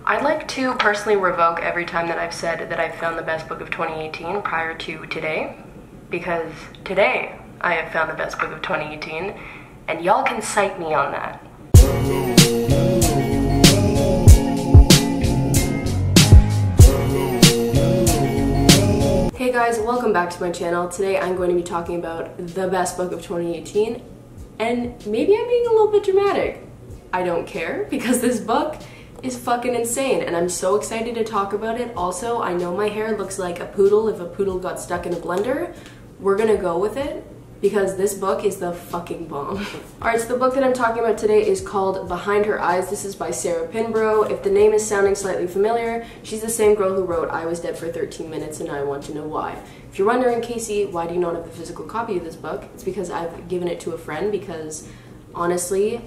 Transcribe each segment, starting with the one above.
I'd like to personally revoke every time that I've said that I've found the best book of 2018 prior to today, because today I have found the best book of 2018, and y'all can cite me on that. Hey guys, welcome back to my channel. Today I'm going to be talking about the best book of 2018, and maybe I'm being a little bit dramatic. I don't care, because this book is fucking insane and I'm so excited to talk about it. Also, I know my hair looks like a poodle if a poodle got stuck in a blender. We're gonna go with it because this book is the fucking bomb. Alright, so the book that I'm talking about today is called Behind Her Eyes. This is by Sarah Pinborough. If the name is sounding slightly familiar, she's the same girl who wrote I Was Dead for 13 Minutes and I Want to Know Why. If you're wondering, Casey, why do you not have a physical copy of this book? It's because I've given it to a friend because, honestly,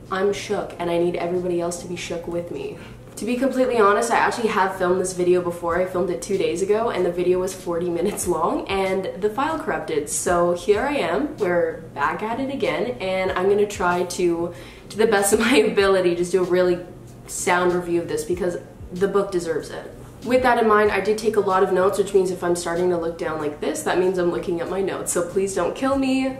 I'm shook and I need everybody else to be shook with me. To be completely honest, I actually have filmed this video before. I filmed it 2 days ago and the video was 40 minutes long and the file corrupted. So here I am, we're back at it again, and I'm gonna try to the best of my ability, just do a really sound review of this because the book deserves it. With that in mind, I did take a lot of notes, which means if I'm starting to look down like this, that means I'm looking at my notes. So please don't kill me.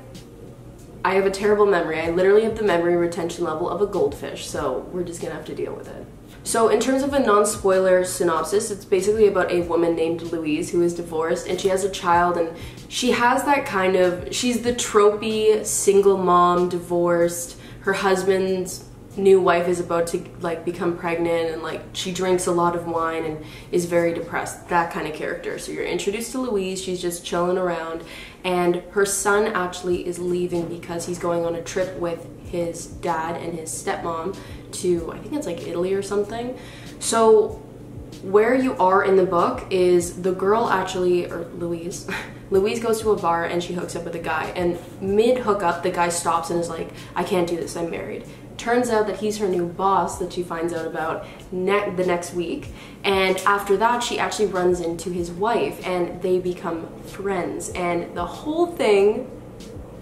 I have a terrible memory. I literally have the memory retention level of a goldfish, so we're just gonna have to deal with it. So in terms of a non-spoiler synopsis, it's basically about a woman named Louise who is divorced and she has a child, and she has that kind of, she's the tropey single mom, divorced, her husband's new wife is about to like become pregnant, and like she drinks a lot of wine and is very depressed, that kind of character. So you're introduced to Louise, she's just chilling around, and her son actually is leaving because he's going on a trip with his dad and his stepmom to, I think it's like Italy or something. So where you are in the book is the girl actually, or Louise, Louise goes to a bar and she hooks up with a guy, and mid hookup the guy stops and is like, I can't do this, I'm married. Turns out that he's her new boss that she finds out about the next week, and after that she actually runs into his wife and they become friends, and the whole thing,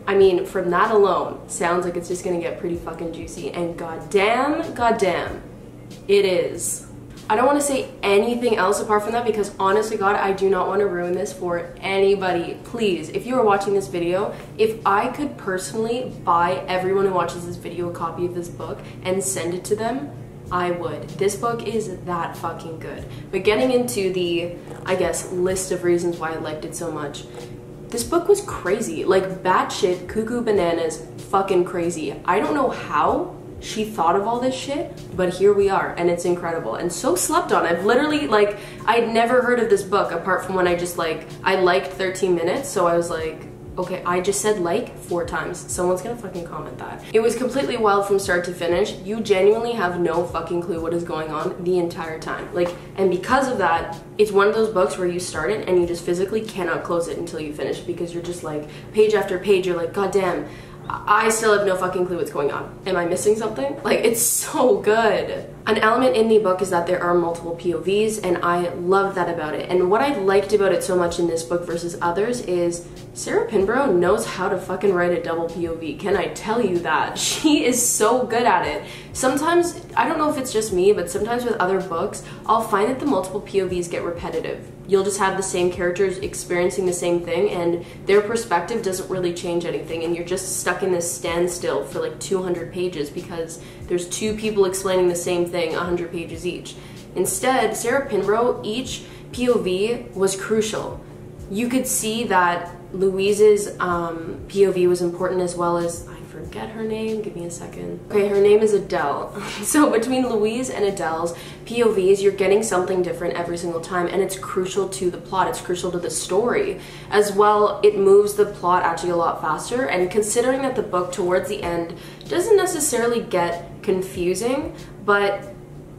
I mean, from that alone sounds like it's just gonna get pretty fucking juicy, and goddamn, it is. I don't want to say anything else apart from that because honestly God, I do not want to ruin this for anybody. Please, if you are watching this video, if I could personally buy everyone who watches this video a copy of this book and send it to them, I would. This book is that fucking good. But getting into the, I guess, list of reasons why I liked it so much, this book was crazy, like batshit cuckoo bananas fucking crazy. I don't know how she thought of all this shit, but here we are, and it's incredible and so slept on. I've literally, like, I'd never heard of this book apart from when I just like, I liked 13 Minutes, so I was like, okay, I just said like 4 times. Someone's gonna fucking comment that. It was completely wild from start to finish. You genuinely have no fucking clue what is going on the entire time. Like, and because of that, it's one of those books where you start it and you just physically cannot close it until you finish because you're just like, page after page, you're like, God damn, I still have no fucking clue what's going on. Am I missing something? Like, it's so good. An element in the book is that there are multiple POVs, and I love that about it. And what I liked about it so much in this book versus others is Sarah Pinborough knows how to fucking write a double POV. Can I tell you that? She is so good at it. Sometimes, I don't know if it's just me, but sometimes with other books, I'll find that the multiple POVs get repetitive. You'll just have the same characters experiencing the same thing and their perspective doesn't really change anything, and you're just stuck in this standstill for like 200 pages because there's 2 people explaining the same thing 100 pages each. Instead, Sarah Pinborough, each POV was crucial. You could see that Louise's POV was important, as well as, I forget her name, give me a second. Okay, her name is Adele. So between Louise and Adele's POVs, you're getting something different every single time, and it's crucial to the plot, it's crucial to the story. As well, it moves the plot actually a lot faster, and considering that the book towards the end doesn't necessarily get confusing, but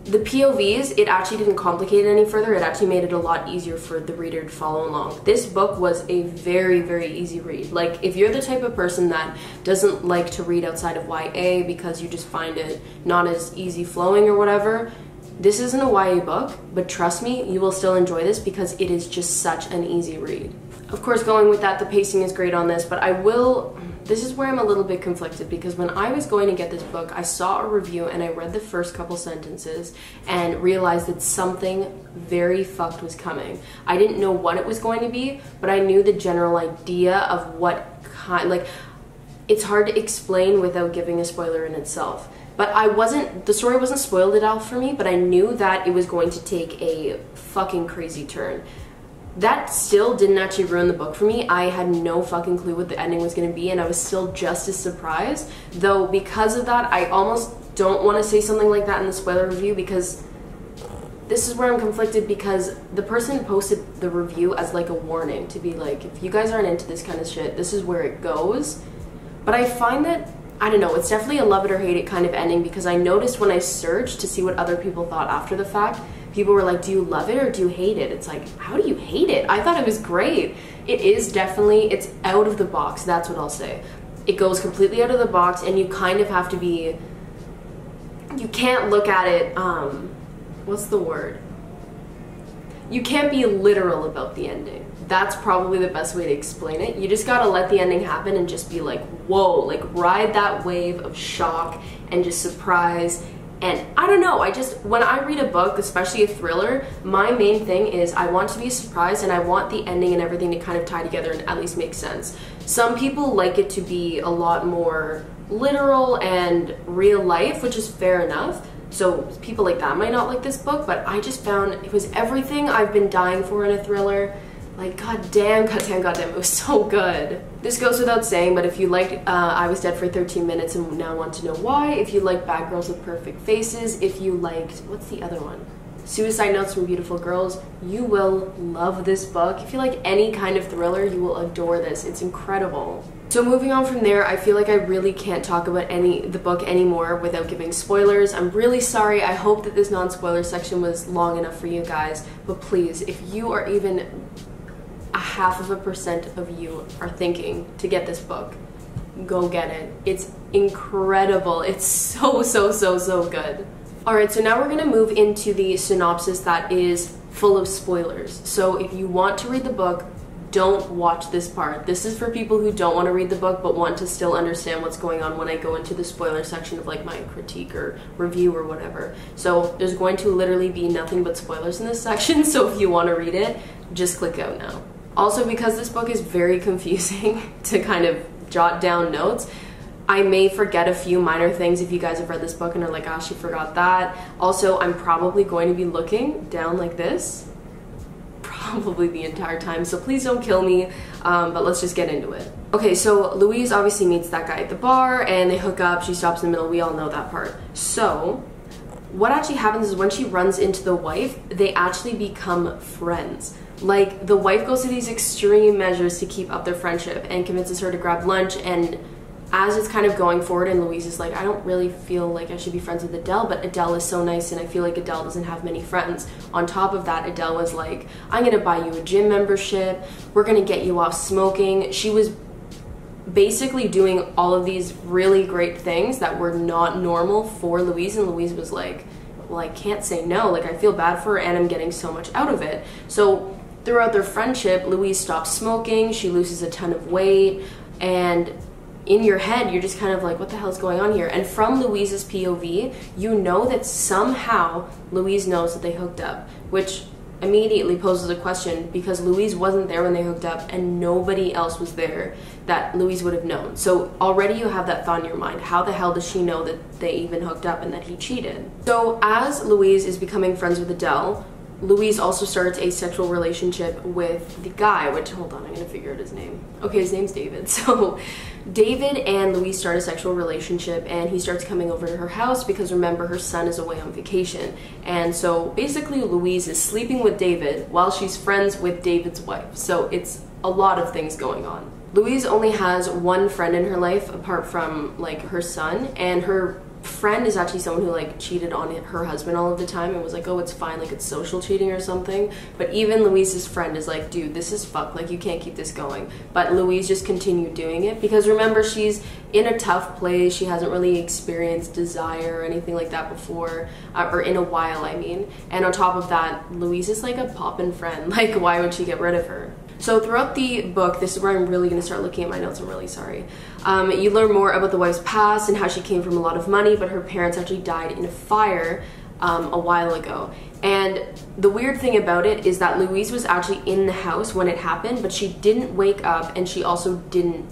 the POVs, it actually didn't complicate it any further. It actually made it a lot easier for the reader to follow along. This book was a very, very easy read. Like, if you're the type of person that doesn't like to read outside of YA because you just find it not as easy flowing or whatever, this isn't a YA book, but trust me, you will still enjoy this because it is just such an easy read. Of course, going with that, the pacing is great on this, but I will this is where I'm a little bit conflicted, because when I was going to get this book, I saw a review and I read the first couple sentences and realized that something very fucked was coming. I didn't know what it was going to be, but I knew the general idea of what kind, like, it's hard to explain without giving a spoiler in itself. But the story wasn't spoiled at all for me, but I knew that it was going to take a fucking crazy turn. That still didn't actually ruin the book for me. I had no fucking clue what the ending was going to be, and I was still just as surprised. Though because of that, I almost don't want to say something like that in the spoiler review, because this is where I'm conflicted, because the person posted the review as like a warning to be like, if you guys aren't into this kind of shit, this is where it goes. But I find that, I don't know, it's definitely a love it or hate it kind of ending, because I noticed when I searched to see what other people thought after the fact, people were like, do you love it or do you hate it? It's like, how do you hate it? I thought it was great. It is definitely, it's out of the box, that's what I'll say. It goes completely out of the box, and you kind of have to be, you can't look at it, what's the word? You can't be literal about the ending. That's probably the best way to explain it. You just gotta let the ending happen and just be like, whoa, like ride that wave of shock and just surprise. And I don't know, when I read a book, especially a thriller, my main thing is I want to be surprised, and I want the ending and everything to kind of tie together and at least make sense. Some people like it to be a lot more literal and real life, which is fair enough. So people like that might not like this book, but I just found it was everything I've been dying for in a thriller. Like, goddamn, it was so good. This goes without saying, but if you liked I Was Dead for 13 Minutes and now want to know why, if you like Bad Girls with Perfect Faces, if you liked, what's the other one? Suicide Notes from Beautiful Girls, you will love this book. If you like any kind of thriller, you will adore this. It's incredible. So moving on from there, I feel like I really can't talk about the book anymore without giving spoilers. I'm really sorry. I hope that this non-spoiler section was long enough for you guys, but please, if you are even 0.5% of you are thinking to get this book, go get it. It's incredible. It's so good. Alright, so now we're gonna move into the synopsis that is full of spoilers. So if you want to read the book, don't watch this part. This is for people who don't want to read the book but want to still understand what's going on when I go into the spoiler section of like my critique or review or whatever. So there's going to literally be nothing but spoilers in this section, so if you want to read it, just click out now. Also, because this book is very confusing to kind of jot down notes, I may forget a few minor things if you guys have read this book and are like, ah, she forgot that. Also, I'm probably going to be looking down like this probably the entire time, so please don't kill me, but let's just get into it. Okay, so Louise obviously meets that guy at the bar and they hook up. She stops in the middle. We all know that part. So what actually happens is when she runs into the wife, they actually become friends. Like, the wife goes to these extreme measures to keep up their friendship and convinces her to grab lunch, and as it's kind of going forward and Louise is like, I don't really feel like I should be friends with Adele, but Adele is so nice and I feel like Adele doesn't have many friends. On top of that, Adele was like, I'm gonna buy you a gym membership, we're gonna get you off smoking. She was basically doing all of these really great things that were not normal for Louise, and Louise was like, well, I can't say no, like I feel bad for her and I'm getting so much out of it. So throughout their friendship, Louise stops smoking, she loses a ton of weight, and in your head, you're just kind of like, what the hell's going on here? And from Louise's POV, you know that somehow Louise knows that they hooked up, which immediately poses a question because Louise wasn't there when they hooked up and nobody else was there that Louise would have known. So already you have that thought in your mind. How the hell does she know that they even hooked up and that he cheated? So as Louise is becoming friends with Adele, Louise also starts a sexual relationship with the guy, which, hold on, I'm gonna figure out his name. Okay, his name's David. So David and Louise start a sexual relationship and he starts coming over to her house because, remember, her son is away on vacation. And so basically Louise is sleeping with David while she's friends with David's wife. So it's a lot of things going on. Louise only has one friend in her life apart from like her son, and her friend is actually someone who like cheated on her husband all of the time and was like, oh, it's fine, like it's social cheating or something. But even Louise's friend is like, dude, this is fucked, like you can't keep this going. But Louise just continued doing it because, remember, she's in a tough place. She hasn't really experienced desire or anything like that before, or in a while, I mean. And on top of that, Louise is like a poppin' friend. Like, why would she get rid of her? So throughout the book, this is where I'm really going to start looking at my notes, I'm really sorry. You learn more about the wife's past and how she came from a lot of money, but her parents actually died in a fire a while ago. And the weird thing about it is that Louise was actually in the house when it happened, but she didn't wake up, and she also didn't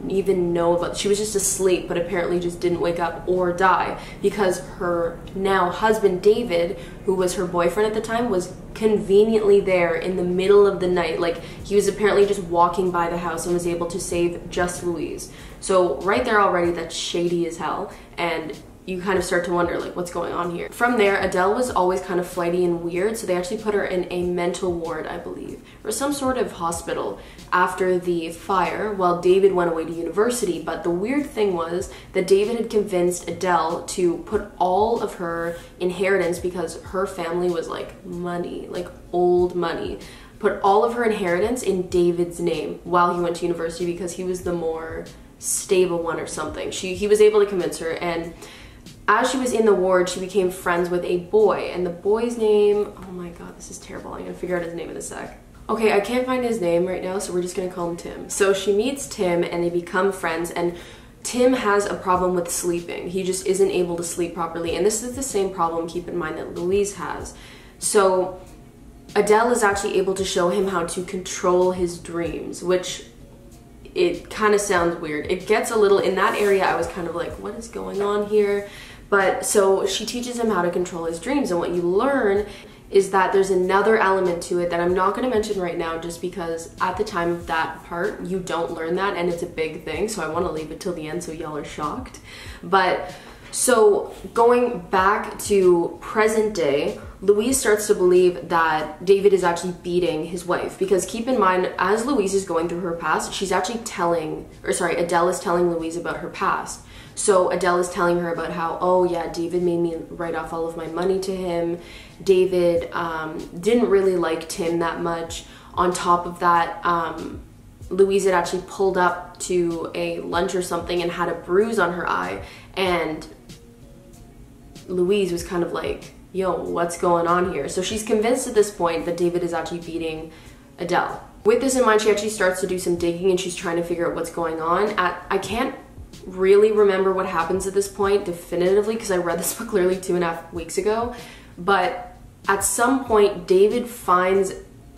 even know about, she was just asleep, but apparently just didn't wake up or die, because her now husband David, who was her boyfriend at the time, was conveniently there in the middle of the night. Like, he was apparently just walking by the house and was able to save just Louise. So right there already, that's shady as hell, and you kind of start to wonder, like, what's going on here? From there, Adele was always kind of flighty and weird, so they actually put her in a mental ward, I believe, or some sort of hospital after the fire while David went away to university. But the weird thing was that David had convinced Adele to put all of her inheritance, because her family was like money, like old money, put all of her inheritance in David's name while he went to university, because he was the more stable one or something. He was able to convince her, and as she was in the ward, she became friends with a boy, and the boy's name, oh my god, this is terrible. I'm gonna figure out his name in a sec. Okay, I can't find his name right now, so we're just gonna call him Tim. So she meets Tim and they become friends, and Tim has a problem with sleeping. He just isn't able to sleep properly, and this is the same problem, keep in mind, that Louise has. So Adele is actually able to show him how to control his dreams, which it kind of sounds weird. It gets a little, in that area I was kind of like, what is going on here? But so she teaches him how to control his dreams, and what you learn is that there's another element to it that I'm not going to mention right now, just because at the time of that part you don't learn that, and it's a big thing, so I want to leave it till the end so y'all are shocked. But so going back to present day, Louise starts to believe that David is actually beating his wife, because keep in mind, as Louise is going through her past, she's actually Adele is telling Louise about her past. So Adele is telling her about how, oh yeah, David made me write off all of my money to him. David didn't really like Tim that much. On top of that, Louise had actually pulled up to a lunch or something and had a bruise on her eye, and Louise was kind of like, yo, what's going on here? So she's convinced at this point that David is actually beating Adele. With this in mind, she actually starts to do some digging, and she's trying to figure out what's going on. I can't really remember what happens at this point definitively, because I read this book literally 2.5 weeks ago, but at some point David finds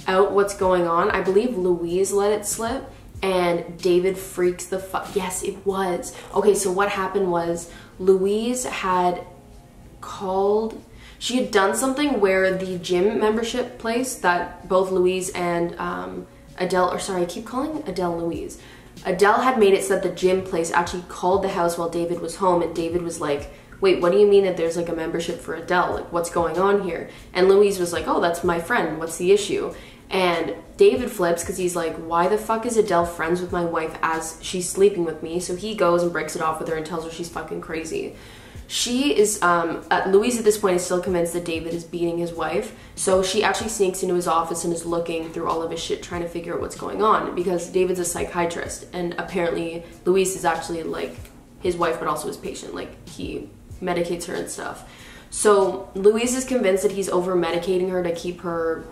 out what's going on. I believe Louise let it slip, and David freaks the fuck. Yes, it was. Okay, so what happened was Louise had called, she had done something where the gym membership place that both Louise and Adele, or sorry, I keep calling Adele Louise. Adele had made it so that the gym place actually called the house while David was home, and David was like, wait, what do you mean that there's like a membership for Adele? Like, what's going on here? And Louise was like, oh, that's my friend, what's the issue? And David flips, because he's like, why the fuck is Adele friends with my wife as she's sleeping with me? So he goes and breaks it off with her and tells her she's fucking crazy. She is, Louise at this point is still convinced that David is beating his wife, so she actually sneaks into his office and is looking through all of his shit, trying to figure out what's going on, because David's a psychiatrist, and apparently Louise is actually like his wife, but also his patient. Like, he medicates her and stuff. So Louise is convinced that he's over-medicating her to keep her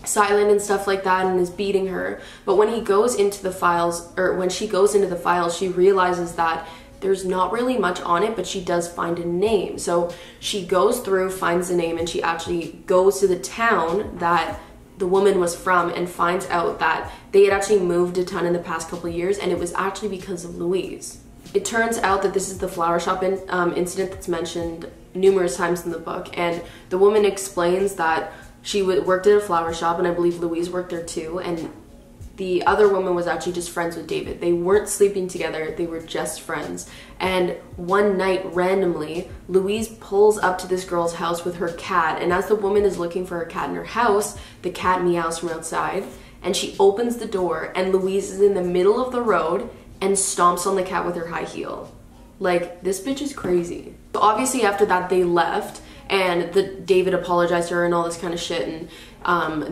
silent and stuff like that, and is beating her. But when he goes into the files, or when she goes into the files, she realizes that there's not really much on it, but she does find a name. So she goes through, finds the name, and she actually goes to the town that the woman was from and finds out that they had actually moved a ton in the past couple of years, and it was actually because of Louise. It turns out that this is the flower shop incident that's mentioned numerous times in the book, and the woman explains that she worked at a flower shop, and I believe Louise worked there too, and the other woman was actually just friends with David. They weren't sleeping together, they were just friends. And one night, randomly, Louise pulls up to this girl's house with her cat, and as the woman is looking for her cat in her house, the cat meows from outside, and she opens the door, and Louise is in the middle of the road and stomps on the cat with her high heel. Like, this bitch is crazy. So obviously after that they left, and David apologized to her and all this kind of shit, and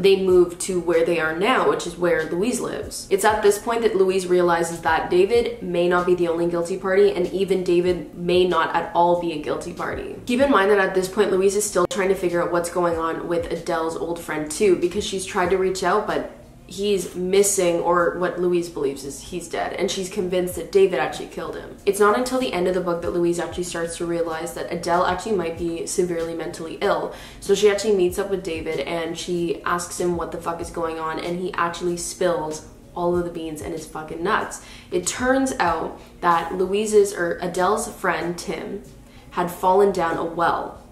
they moved to where they are now, which is where Louise lives. It's at this point that Louise realizes that David may not be the only guilty party, and even David may not at all be a guilty party. Keep in mind that at this point Louise is still trying to figure out what's going on with Adele's old friend too, because she's tried to reach out, but he's missing, or what Louise believes is he's dead, and she's convinced that David actually killed him. It's not until the end of the book that Louise actually starts to realize that Adele actually might be severely mentally ill. So she actually meets up with David and she asks him what the fuck is going on, and he actually spills all of the beans and is fucking nuts. It turns out that Adele's friend Tim had fallen down a well.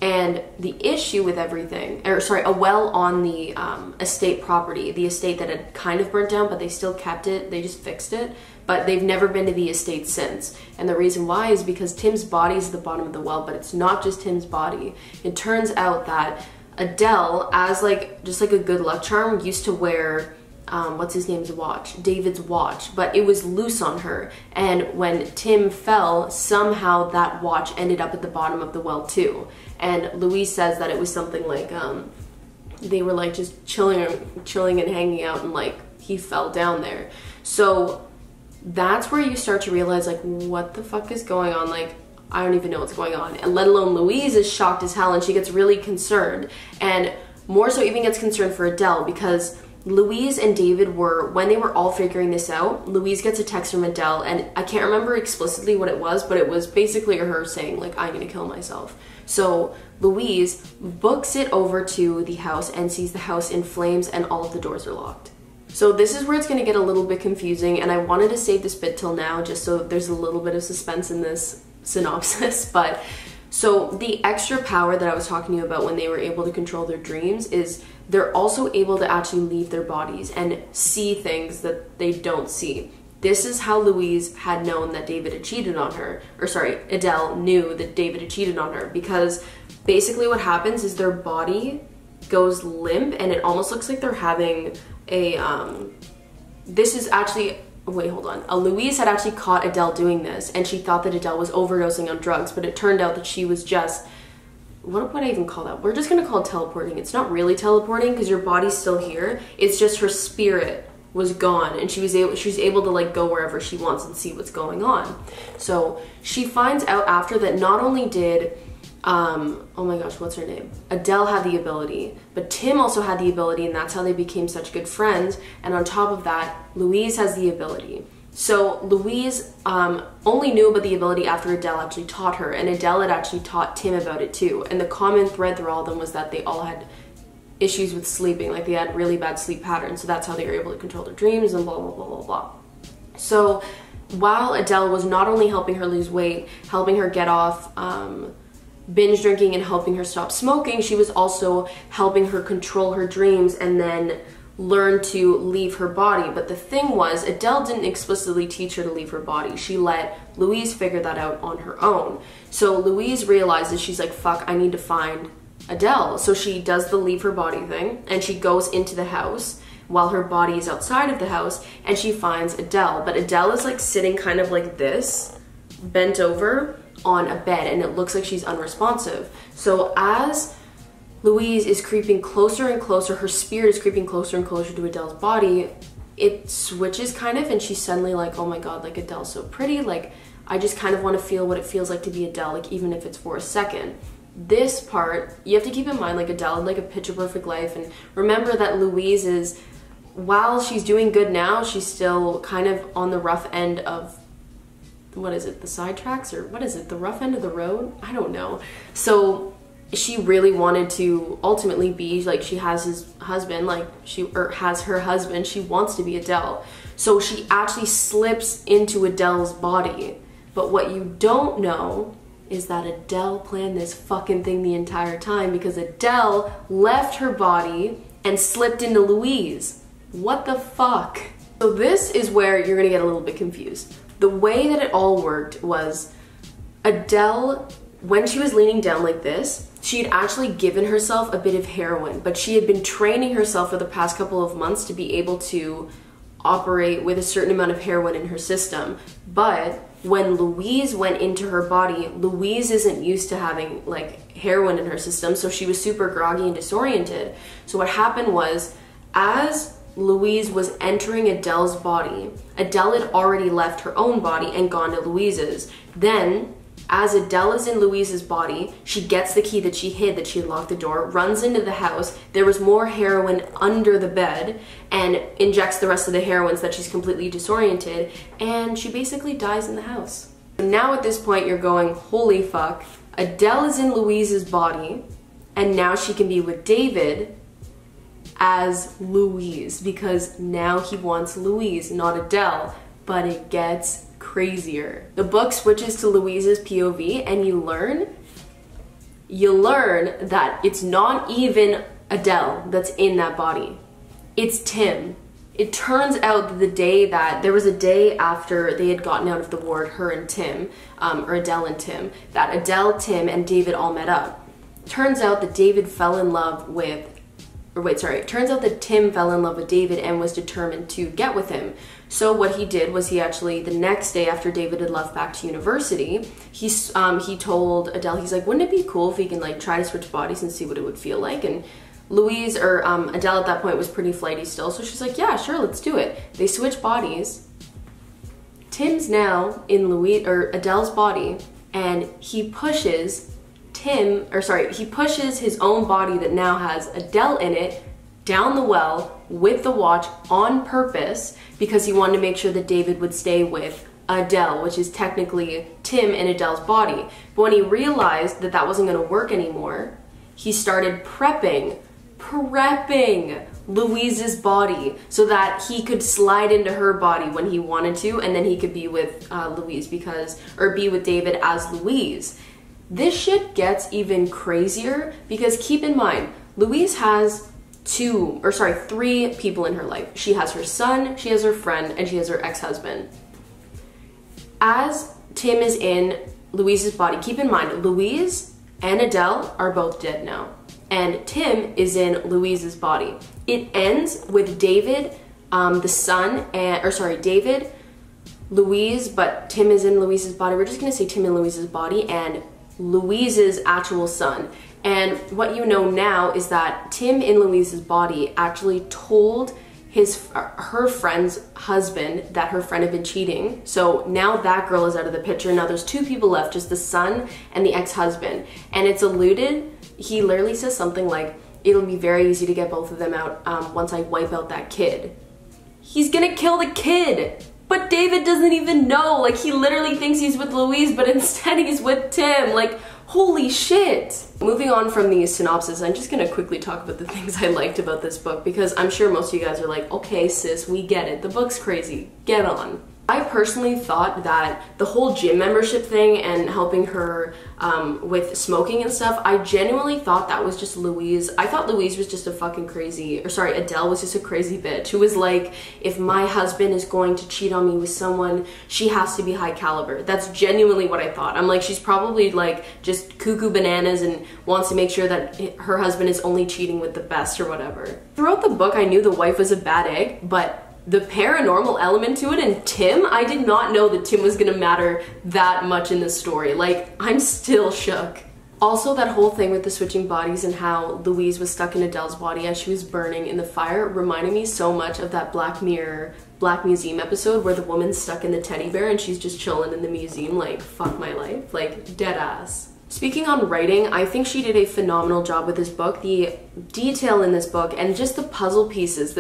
And the issue with everything, a well on the estate property, the estate that had kind of burnt down, but they still kept it, they just fixed it, but they've never been to the estate since. And the reason why is because Tim's body is at the bottom of the well, but it's not just Tim's body. It turns out that Adele, as just like a good luck charm, used to wear what's his name's watch, David's watch, but it was loose on her, and when Tim fell, somehow that watch ended up at the bottom of the well too. And Louise says that it was something like they were like just chilling and hanging out, and like he fell down there. So that's where you start to realize like what the fuck is going on. Like, I don't even know what's going on, and let alone Louise is shocked as hell, and she gets really concerned, and more so even gets concerned for Adele, because Louise and David when they were all figuring this out, Louise gets a text from Adele, and I can't remember explicitly what it was, but it was basically her saying like, I'm gonna kill myself. So Louise books it over to the house and sees the house in flames and all of the doors are locked. So this is where it's gonna get a little bit confusing, and I wanted to save this bit till now just so there's a little bit of suspense in this synopsis. But so the extra power that I was talking to you about when they were able to control their dreams is they're also able to actually leave their bodies and see things that they don't see. This is how Louise had known that David had cheated on her, Adele knew that David had cheated on her, because basically what happens is their body goes limp, and it almost looks like they're having a, Louise had actually caught Adele doing this, and she thought that Adele was overdosing on drugs, but it turned out that she was just, what would I even call that? We're just gonna call it teleporting. It's not really teleporting because your body's still here. It's just her spirit was gone, and she's able to like go wherever she wants and see what's going on. So she finds out after that not only did oh my gosh, what's her name? Adele had the ability, but Tim also had the ability, and that's how they became such good friends. And on top of that, Louise has the ability. So Louise only knew about the ability after Adele actually taught her, and Adele had actually taught Tim about it too. And the common thread through all of them was that they all had issues with sleeping, like they had really bad sleep patterns, so that's how they were able to control their dreams and blah, blah, blah, blah, blah. So while Adele was not only helping her lose weight, helping her get off binge drinking and helping her stop smoking, she was also helping her control her dreams and then learn to leave her body. But the thing was, Adele didn't explicitly teach her to leave her body. She let Louise figure that out on her own. So Louise realizes, she's like, fuck, I need to find Adele. So she does the leave her body thing, and she goes into the house while her body is outside of the house, and she finds Adele. But Adele is like sitting kind of like this, bent over on a bed, and it looks like she's unresponsive. So as Louise is creeping closer and closer, her spirit is creeping closer and closer to Adele's body, it switches kind of, and she's suddenly like, oh my god, like Adele's so pretty, like I just kind of want to feel what it feels like to be Adele, like even if it's for a second. This part, you have to keep in mind, like Adele had like a picture perfect life, and remember that Louise is, while she's doing good now, she's still kind of on the rough end of, what is it, the side tracks, or what is it, the rough end of the road? I don't know. So she really wanted to ultimately be, like, she has his husband, like has her husband, she wants to be Adele. So she actually slips into Adele's body. But what you don't know is that Adele planned this fucking thing the entire time, because Adele left her body and slipped into Louise. What the fuck? So this is where you're gonna get a little bit confused. The way that it all worked was Adele, when she was leaning down like this, she had actually given herself a bit of heroin, but she had been training herself for the past couple of months to be able to operate with a certain amount of heroin in her system. But when Louise went into her body, Louise isn't used to having like heroin in her system, so she was super groggy and disoriented. So what happened was, as Louise was entering Adele's body, Adele had already left her own body and gone to Louise's. Then As Adele is in Louise's body, she gets the key that she hid, that she had locked the door, runs into the house. There was more heroin under the bed, and injects the rest of the heroin so that she's completely disoriented, and she basically dies in the house. Now at this point you're going, holy fuck, Adele is in Louise's body, and now she can be with David as Louise, because now he wants Louise, not Adele. But it gets crazier. The book switches to Louise's POV, and you learn that it's not even Adele that's in that body. It's Tim. It turns out that there was a day after they had gotten out of the ward, her and Tim, or Adele and Tim, that Adele, Tim, and David all met up. Turns out that Tim fell in love with David and was determined to get with him. So what he did was he actually, the next day after David had left back to university, he told Adele, he's like, wouldn't it be cool if we can like try to switch bodies and see what it would feel like? And Adele at that point was pretty flighty still, so she's like, yeah, sure, let's do it. They switch bodies. Tim's now in Adele's body, and he pushes his own body that now has Adele in it down the well with the watch on purpose, because he wanted to make sure that David would stay with Adele, which is technically Tim in Adele's body. But when he realized that that wasn't going to work anymore, he started prepping Louise's body so that he could slide into her body when he wanted to, and then he could be with be with David as Louise. This shit gets even crazier because keep in mind, Louise has three people in her life. She has her son, she has her friend, and she has her ex-husband. As Tim is in Louise's body, keep in mind, Louise and Adele are both dead now, and Tim is in Louise's body. It ends with David, David, Louise, but Tim is in Louise's body. We're just gonna say Tim in Louise's body, and Louise's actual son. And what you know now is that Tim in Louise's body actually told her friend's husband that her friend had been cheating. So now that girl is out of the picture. Now there's two people left, just the son and the ex-husband. And it's alluded, he literally says something like, it'll be very easy to get both of them out once I wipe out that kid. He's gonna kill the kid! But David doesn't even know. Like, he literally thinks he's with Louise, but instead he's with Tim. Like, holy shit. Moving on from the synopsis, I'm just gonna quickly talk about the things I liked about this book, because I'm sure most of you guys are like, okay sis, we get it. The book's crazy. Get on. I personally thought that the whole gym membership thing and helping her with smoking and stuff, I genuinely thought that was just Louise. I thought Louise was just a fucking Adele was just a crazy bitch who was like, if my husband is going to cheat on me with someone, she has to be high caliber. That's genuinely what I thought. I'm like, she's probably like just cuckoo bananas and wants to make sure that her husband is only cheating with the best or whatever. Throughout the book, I knew the wife was a bad egg, but the paranormal element to it, and Tim, I did not know that Tim was gonna matter that much in the story. Like, I'm still shook. Also, that whole thing with the switching bodies and how Louise was stuck in Adele's body as she was burning in the fire reminded me so much of that Black Museum episode where the woman's stuck in the teddy bear and she's just chilling in the museum like, fuck my life, like dead ass. Speaking on writing, I think she did a phenomenal job with this book. The detail in this book and just the puzzle pieces,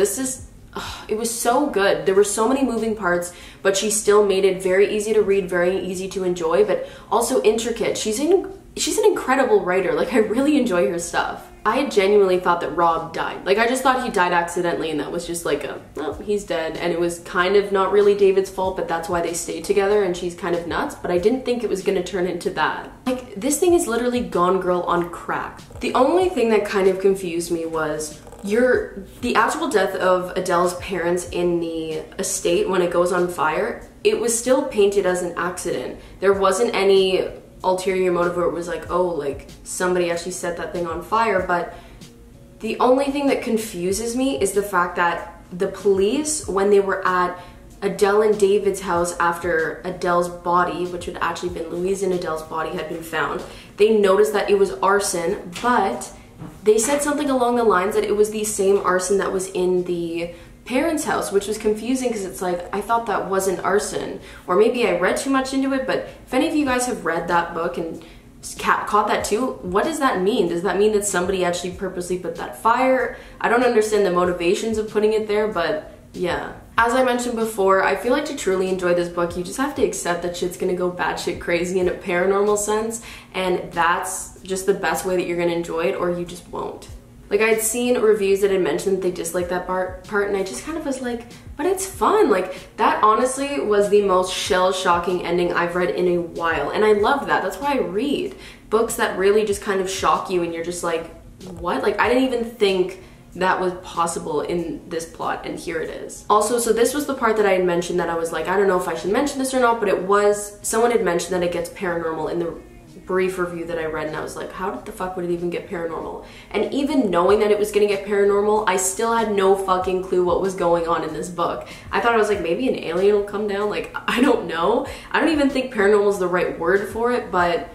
it was so good. There were so many moving parts, but she still made it very easy to read, very easy to enjoy, but also intricate. She's an incredible writer. Like, I really enjoy her stuff. I genuinely thought that Rob died. Like, I just thought he died accidentally, and that was just like oh, he's dead. And it was kind of not really David's fault, but that's why they stayed together, and she's kind of nuts, but I didn't think it was gonna turn into that. Like, this thing is literally Gone Girl on crack. The only thing that kind of confused me was the actual death of Adele's parents in the estate when it goes on fire. It was still painted as an accident. There wasn't any ulterior motive where it was like, oh, like somebody actually set that thing on fire. But the only thing that confuses me is the fact that the police, when they were at Adele and David's house after Adele's body, which had actually been Louise and Adele's body, had been found, they noticed that it was arson, but they said something along the lines that it was the same arson that was in the parents' house, which was confusing because it's like, I thought that wasn't arson. Or maybe I read too much into it, but if any of you guys have read that book and caught that too, what does that mean? Does that mean that somebody actually purposely put that fire? I don't understand the motivations of putting it there, but yeah. As I mentioned before, I feel like to truly enjoy this book, you just have to accept that shit's gonna go batshit crazy in a paranormal sense, and that's just the best way that you're gonna enjoy it, or you just won't. Like, I had seen reviews that had mentioned that they disliked that part, and I just kind of was like, but it's fun. Like, that honestly was the most shell-shocking ending I've read in a while, and I love that. That's why I read books that really just kind of shock you, and you're just like, what? Like, I didn't even think that was possible in this plot, and here it is. Also, so this was the part that I had mentioned that I was like, I don't know if I should mention this or not, but it was, someone had mentioned that it gets paranormal in the brief review that I read, and I was like, how the fuck would it even get paranormal? And even knowing that it was gonna get paranormal, I still had no fucking clue what was going on in this book. I thought, I was like, maybe an alien will come down, like, I don't know. I don't even think paranormal is the right word for it, but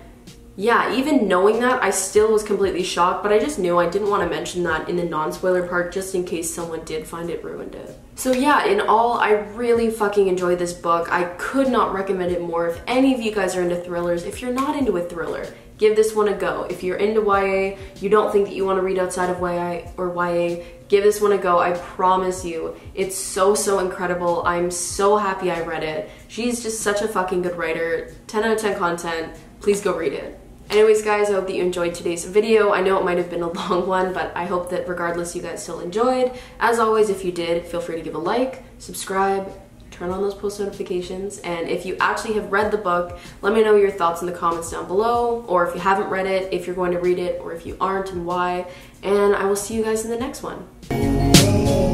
yeah, even knowing that, I still was completely shocked, but I just knew I didn't want to mention that in the non-spoiler part just in case someone did find it ruined it. So yeah, in all, I really fucking enjoyed this book. I could not recommend it more. If any of you guys are into thrillers, if you're not into a thriller, give this one a go. If you're into YA, you don't think that you want to read outside of YA, give this one a go. I promise you, it's so, so incredible. I'm so happy I read it. She's just such a fucking good writer. 10 out of 10 content. Please go read it. Anyways, guys, I hope that you enjoyed today's video. I know it might have been a long one, but I hope that regardless you guys still enjoyed. As always, if you did, feel free to give a like, subscribe, turn on those post notifications, and if you actually have read the book, let me know your thoughts in the comments down below, or if you haven't read it, if you're going to read it, or if you aren't and why, and I will see you guys in the next one.